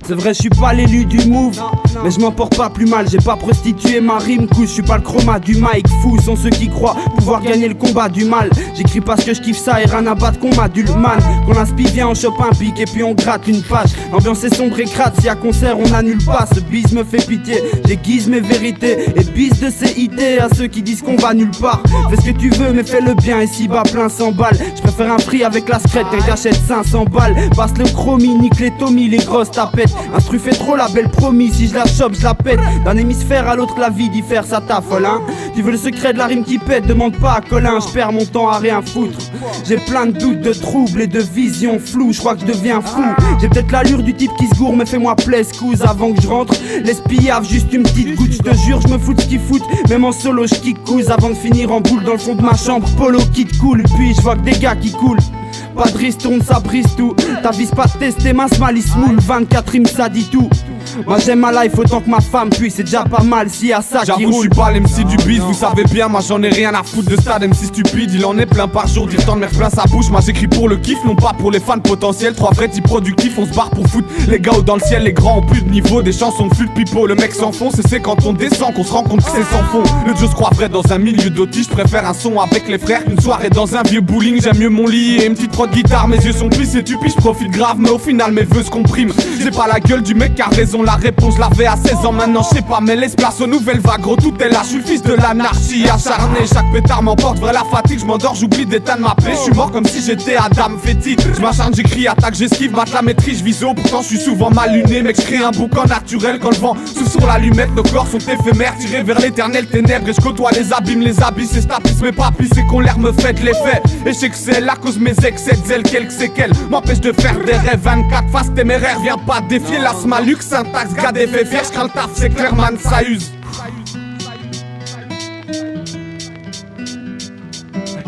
C'est vrai, je suis pas l'élu du move, mais je m'en porte pas plus mal. J'ai pas prostitué ma rime couche, je suis pas le chroma du mic. Fou sont ceux qui croient pouvoir gagner le combat du mal. J'écris parce que je kiffe ça et rien à battre qu'on m'adulman. Qu'on inspire bien, on chope un pic et puis on gratte une page. L'ambiance est sombre et crade, si à concert on annule pas. Ce bise me fait pitié, j'aiguise mes vérités et bise de CIT à ceux qui disent qu'on va nulle part. Fais ce que tu veux mais fais le bien, ici bas plein 100 balles. Je préfère un prix avec la scrète qu'un gâchette 500 balles. Passe le chromie, nique les tomies, les grosses tapettes. Instru fait trop la belle promis, si je la chope je la pète. D'un hémisphère à l'autre la vie diffère, ça t'affole hein. Tu veux le secret de la rime qui pète, demande pas à Colin. Je perds mon temps à rien foutre. J'ai plein de doutes, de troubles et de visions floues. Je crois que je deviens fou. J'ai peut-être l'allure du type qui se gourre, mais fais-moi plaisir couze avant que je rentre. Laisse pillave, juste une petite goutte. Je te jure, je me fous de ce qu'ils foutent. Même en solo, je kick couze avant de finir en boule dans le fond de ma chambre. Polo qui te coule, puis je vois que des gars qui coulent. Pas de ristourne, ça brise tout. T'avises pas de tester ma smalice moule. 24 rimes, ça dit tout. Moi j'aime ma life autant que ma femme puis c'est déjà pas mal s'il y a ça qui roule. J'avoue je suis pas l'MC du biz, vous savez bien, moi j'en ai rien à foutre de stade MC stupide. Il en est plein par jour, dire tant de merde plein sa bouche. Moi j'écris pour le kiff, non pas pour les fans potentiels. Trois vrais types productifs, on se barre pour foutre les gars dans le ciel, les grands ont plus de niveau. Des chansons de flûte pipeau, le mec s'enfonce. Et c'est quand on descend qu'on se rend compte que c'est sans fond. Le Dieu se croit vrai dans un milieu d'autis. Je préfère un son avec les frères qu'une soirée dans un vieux bowling. J'aime mieux mon lit et une petite prod guitare. Mes yeux sont plissés, tu piges, je profite grave, mais au final mes vœux se compriment. J'ai pas la gueule du mec qui a raison, la réponse l'avait à 16 ans maintenant, je sais pas, mais laisse place aux nouvelles vagues. Gros, tout est là, je suis le fils de l'anarchie acharné. Chaque pétard m'emporte vers la fatigue, je m'endors, j'oublie d'éteindre ma paix. Je suis mort comme si j'étais Adam fétide. Je m'acharne, j'écris, attaque, j'esquive, mate la maîtrise, je vise haut. Pourtant je suis souvent mal luné, mec, je crée un boucan naturel. Quand le vent souffle sur l'allumette, nos corps sont éphémères, tirés vers l'éternel ténèbres. Et je côtoie les abîmes, les abysses, et stapis mes papis, c'est qu'on l'air me fait l'effet. Et je sais que c'est là cause mes excès de zèle, quelques séquelles m'empêche de faire des rêves. 24 faces téméraires, viens pas défier la smalux, syntaxe, gars des faits fiers, j'crains le taf, c'est clair man, ça use.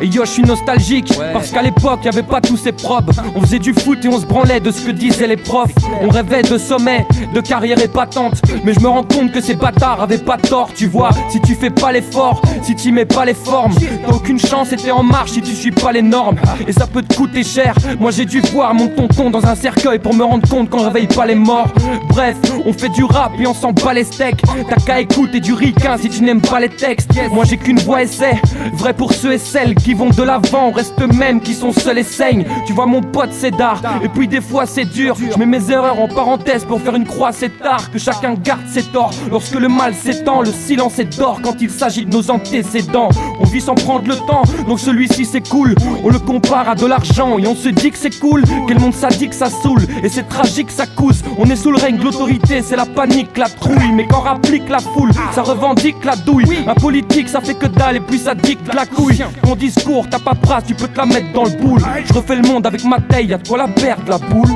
Et yo, je suis nostalgique, parce qu'à l'époque y'avait pas tous ces probes. On faisait du foot et on se branlait de ce que disaient les profs. On rêvait de sommet, de carrière épatante. Mais je me rends compte que ces bâtards avaient pas tort, tu vois. Si tu fais pas l'effort, si tu mets pas les formes, t'as aucune chance et t'es en marche si tu suis pas les normes. Et ça peut te coûter cher. Moi j'ai dû voir mon tonton dans un cercueil pour me rendre compte qu'on réveille pas les morts. Bref, on fait du rap et on s'en bat les steaks. T'as qu'à écouter du ricain si tu n'aimes pas les textes. Moi j'ai qu'une voix essai, vrai pour ceux et celles qui vont de l'avant, on reste eux-mêmes qui sont seuls et saignent. Tu vois mon pote c'est d'art, et puis des fois c'est dur. Je mets mes erreurs en parenthèse pour faire une croix, c'est tard. Que chacun garde ses torts, lorsque le mal s'étend. Le silence est d'or quand il s'agit de nos antécédents. On vit sans prendre le temps, donc celui-ci c'est cool. On le compare à de l'argent et on se dit que c'est cool. Quel monde sadique ça saoule, et c'est tragique ça coûte. On est sous le règne de l'autorité, c'est la panique, la trouille. Mais quand rapplique la foule, ça revendique la douille. Un politique ça fait que dalle et puis ça dicte la couille. Ton discours, ta paperasse, tu peux te la mettre dans le boule. Je refais le monde avec ma taille, y'a de quoi la perdre la boule.